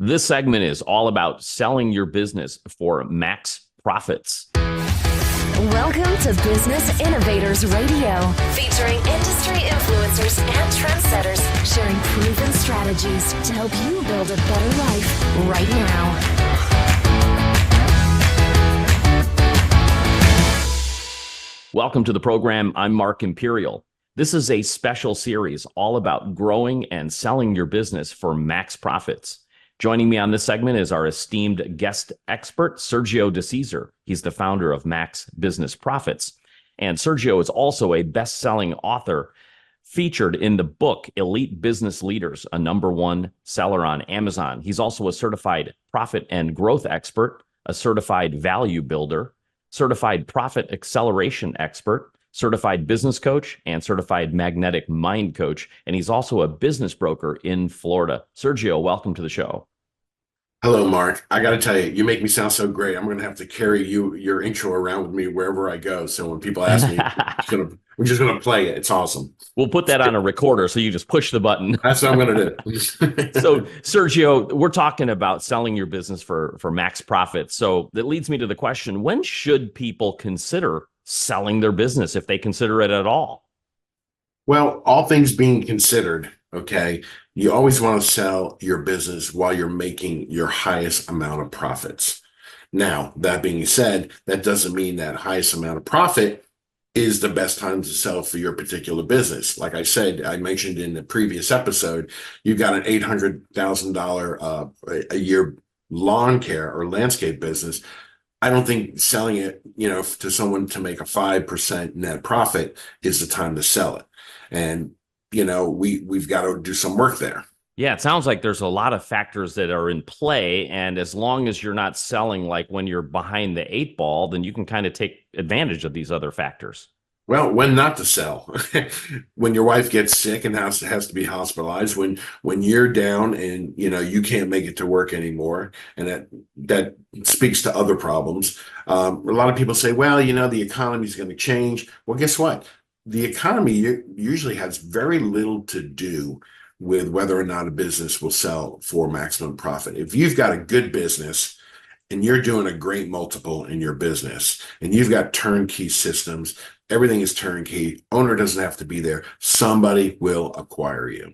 This segment is all about selling your business for max profits. Welcome to Business Innovators Radio, featuring industry influencers and trendsetters sharing proven strategies to help you build a better life right now. Welcome to the program. I'm Mark Imperial. This is a special series all about growing and selling your business for max profits. Joining me on this segment is our esteemed guest expert, Sergio DeCesare. He's the founder of Max Business Profits. And Sergio is also a best-selling author featured in the book Elite Business Leaders, a #1 seller on Amazon. He's also a certified profit and growth expert, a certified value builder, certified profit acceleration expert, certified business coach, and certified magnetic mind coach. And he's also a business broker in Florida. Sergio, welcome to the show. Hello, Mark. I got to tell you, you make me sound so great. I'm going to have to carry your intro around with me wherever I go. So when people ask me, we're just going to play it. It's awesome. We'll put that on a recorder so you just push the button. That's what I'm going to do. So, Sergio, we're talking about selling your business for max profit. So that leads me to the question, when should people consider selling their business, if they consider it at all? Well, all things being considered, okay, you always want to sell your business while you're making your highest amount of profits. Now, that being said, that doesn't mean that highest amount of profit is the best time to sell for your particular business. Like I said, I mentioned in the previous episode, you've got an $800,000 a year lawn care or landscape business. I don't think selling it, to someone to make a 5% net profit is the time to sell it. And we've got to do some work there. Yeah, it sounds like there's a lot of factors that are in play. And as long as you're not selling like when you're behind the 8 ball, then you can kind of take advantage of these other factors. Well, when not to sell, when your wife gets sick and has to be hospitalized, when you're down and you can't make it to work anymore, and that speaks to other problems. A lot of people say, well, the economy is going to change. Well, guess what? The economy usually has very little to do with whether or not a business will sell for maximum profit. If you've got a good business and you're doing a great multiple in your business and you've got turnkey systems, everything is turnkey, owner doesn't have to be there, somebody will acquire you.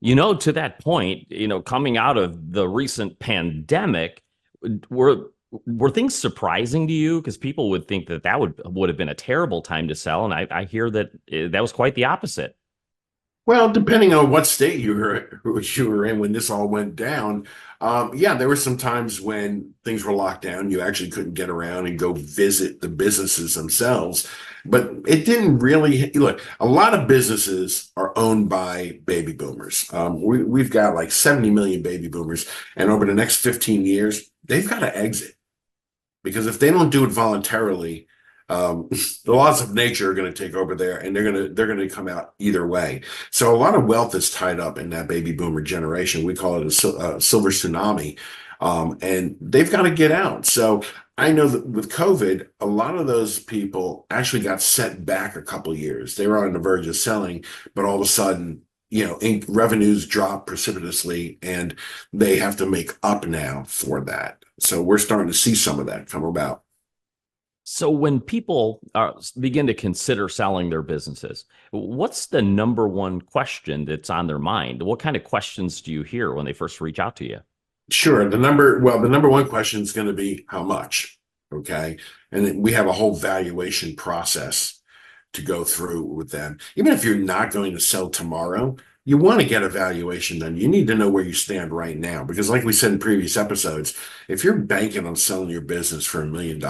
To that point, coming out of the recent pandemic, were things surprising to you? Because people would think that would have been a terrible time to sell. And I hear that that was quite the opposite. Well, depending on what state you were in when this all went down, there were some times when things were locked down. You actually couldn't get around and go visit the businesses themselves. But it didn't really look. A lot of businesses are owned by baby boomers. We've got like 70 million baby boomers, and over the next 15 years, they've got to exit. Because if they don't do it voluntarily, the laws of nature are going to take over there, and they're going to come out either way. So a lot of wealth is tied up in that baby boomer generation. We call it a silver tsunami, and they've got to get out. So I know that with COVID, a lot of those people actually got set back a couple of years. They were on the verge of selling, but all of a sudden, revenues drop precipitously, and they have to make up now for that. So we're starting to see some of that come about. So when people begin to consider selling their businesses, what's the #1 question that's on their mind? What kind of questions do you hear when they first reach out to you? Sure. The #1 question is going to be how much, okay? And then we have a whole valuation process to go through with them. Even if you're not going to sell tomorrow, you want to get a valuation done. You need to know where you stand right now. Because like we said in previous episodes, if you're banking on selling your business for $1 million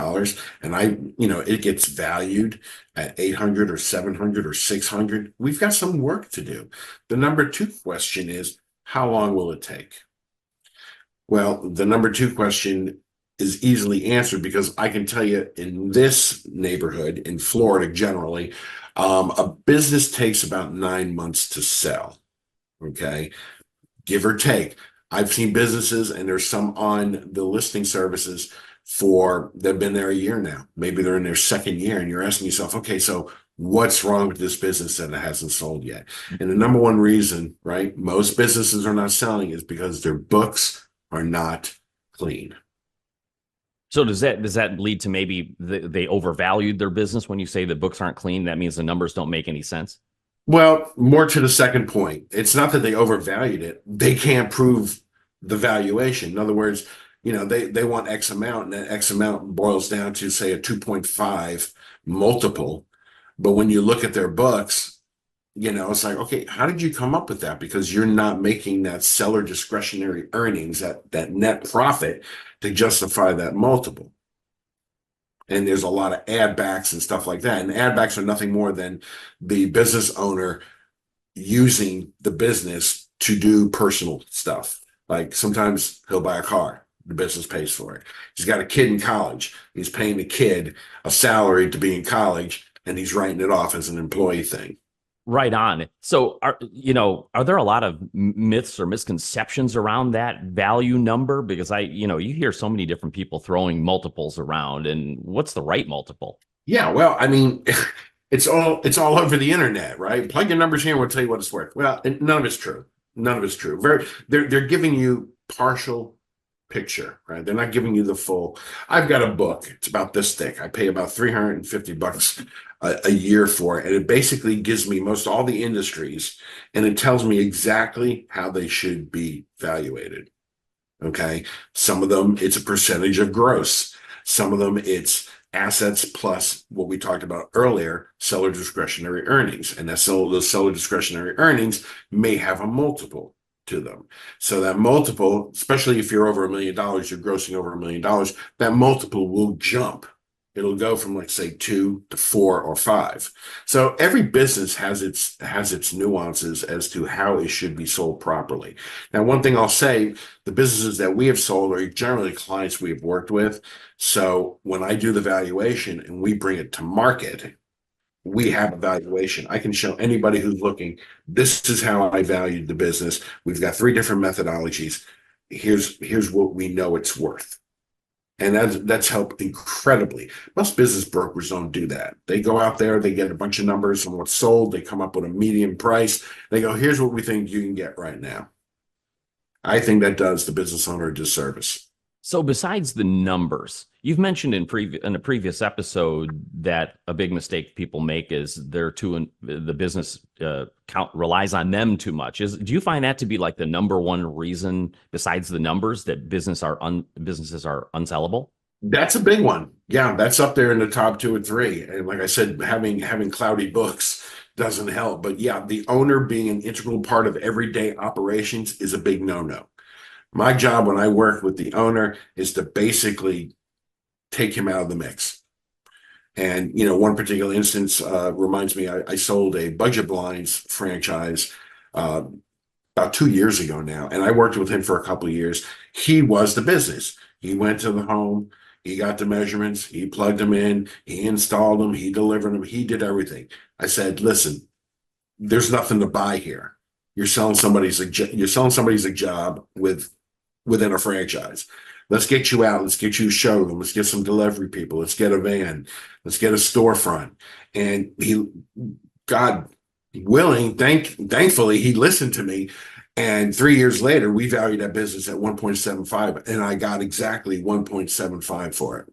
and it gets valued at 800 or 700 or 600, we've got some work to do. The #2 question is, how long will it take? Well, the #2 question is easily answered because I can tell you in this neighborhood, in Florida generally, a business takes about 9 months to sell. Okay, give or take. I've seen businesses, and there's some on the listing services they've been there a year now. Maybe they're in their 2nd year, and you're asking yourself, okay, so what's wrong with this business that it hasn't sold yet? And the #1 reason, right, most businesses are not selling is because their books are not clean. So does that lead to maybe they overvalued their business when you say the books aren't clean? That means the numbers don't make any sense? Well, more to the second point. It's not that they overvalued it. They can't prove the valuation. In other words, they want X amount, and that X amount boils down to, say, a 2.5 multiple. But when you look at their books, it's like, okay, how did you come up with that? Because you're not making that seller discretionary earnings, that net profit, to justify that multiple. And there's a lot of add backs and stuff like that. And add backs are nothing more than the business owner using the business to do personal stuff. Like sometimes he'll buy a car, the business pays for it. He's got a kid in college. He's paying the kid a salary to be in college, and he's writing it off as an employee thing. Right on. So are there a lot of myths or misconceptions around that value number? Because you hear so many different people throwing multiples around, and what's the right multiple? Yeah, well, I mean, it's all over the internet, right? Plug your numbers here and we'll tell you what it's worth. Well, none of it's true. None of it's true. They're giving you partial picture, right? They're not giving you the full. I've got a book. It's about this thick. I pay about $350 a year for it. And it basically gives me most all the industries, and it tells me exactly how they should be valuated. Okay. Some of them, it's a percentage of gross. Some of them, it's assets plus what we talked about earlier, seller discretionary earnings. And those seller discretionary earnings may have a multiple to them. So that multiple, especially if you're over $1 million, you're grossing over $1 million, that multiple will jump. It'll go from, like, say, 2 to 4 or 5. So every business has its nuances as to how it should be sold properly. Now, one thing I'll say, the businesses that we have sold are generally clients we have worked with. So when I do the valuation and we bring it to market, we have a valuation. I can show anybody who's looking, this is how I valued the business. We've got 3 different methodologies. Here's what we know it's worth. And that's helped incredibly. Most business brokers don't do that. They go out there, they get a bunch of numbers on what's sold, they come up with a median price. They go, here's what we think you can get right now. I think that does the business owner a disservice. So besides the numbers, you've mentioned in a previous episode that a big mistake people make is the business relies on them too much. Do you find that to be like the number one reason besides the numbers that businesses are unsellable? That's a big one. Yeah, that's up there in the top 2 or 3. And like I said, having cloudy books doesn't help. But yeah, the owner being an integral part of everyday operations is a big no-no. My job when I work with the owner is to basically take him out of the mix. And, one particular instance reminds me, I sold a budget blinds franchise about 2 years ago now, and I worked with him for a couple of years. He was the business. He went to the home, he got the measurements, he plugged them in, he installed them, he delivered them, he did everything. I said, listen, there's nothing to buy here. You're selling somebody's a job within a franchise. Let's get you out. Let's get you a showroom. Let's get some delivery people. Let's get a van. Let's get a storefront. And he, God willing, thankfully, he listened to me. And 3 years later, we valued that business at 1.75, and I got exactly 1.75 for it.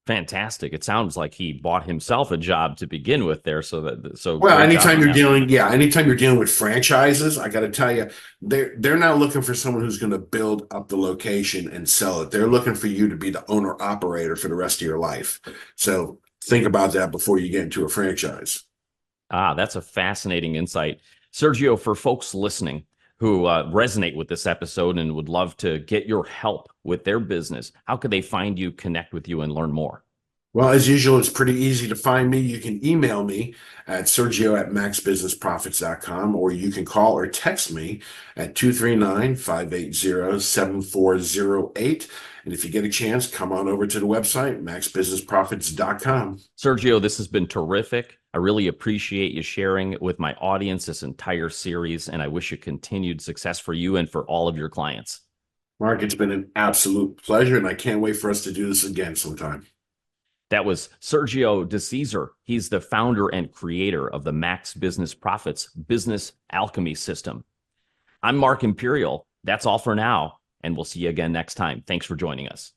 Fantastic. It sounds like he bought himself a anytime you're dealing with franchises, I got to tell you, they're not looking for someone who's going to build up the location and sell it. They're looking for you to be the owner operator for the rest of your life. So think about that before you get into a franchise. That's a fascinating insight. Sergio, for folks listening who resonate with this episode and would love to get your help with their business, how could they find you, connect with you, and learn more? Well, as usual, it's pretty easy to find me. You can email me at sergio@maxbusinessprofits.com, or you can call or text me at 239-580-7408. And if you get a chance, come on over to the website, maxbusinessprofits.com. Sergio, this has been terrific. I really appreciate you sharing with my audience this entire series, and I wish you continued success for you and for all of your clients. Mark, it's been an absolute pleasure, and I can't wait for us to do this again sometime. That was Sergio DeCesare. He's the founder and creator of the Max Business Profits Business Alchemy System. I'm Mark Imperial. That's all for now. and we'll see you again next time. Thanks for joining us.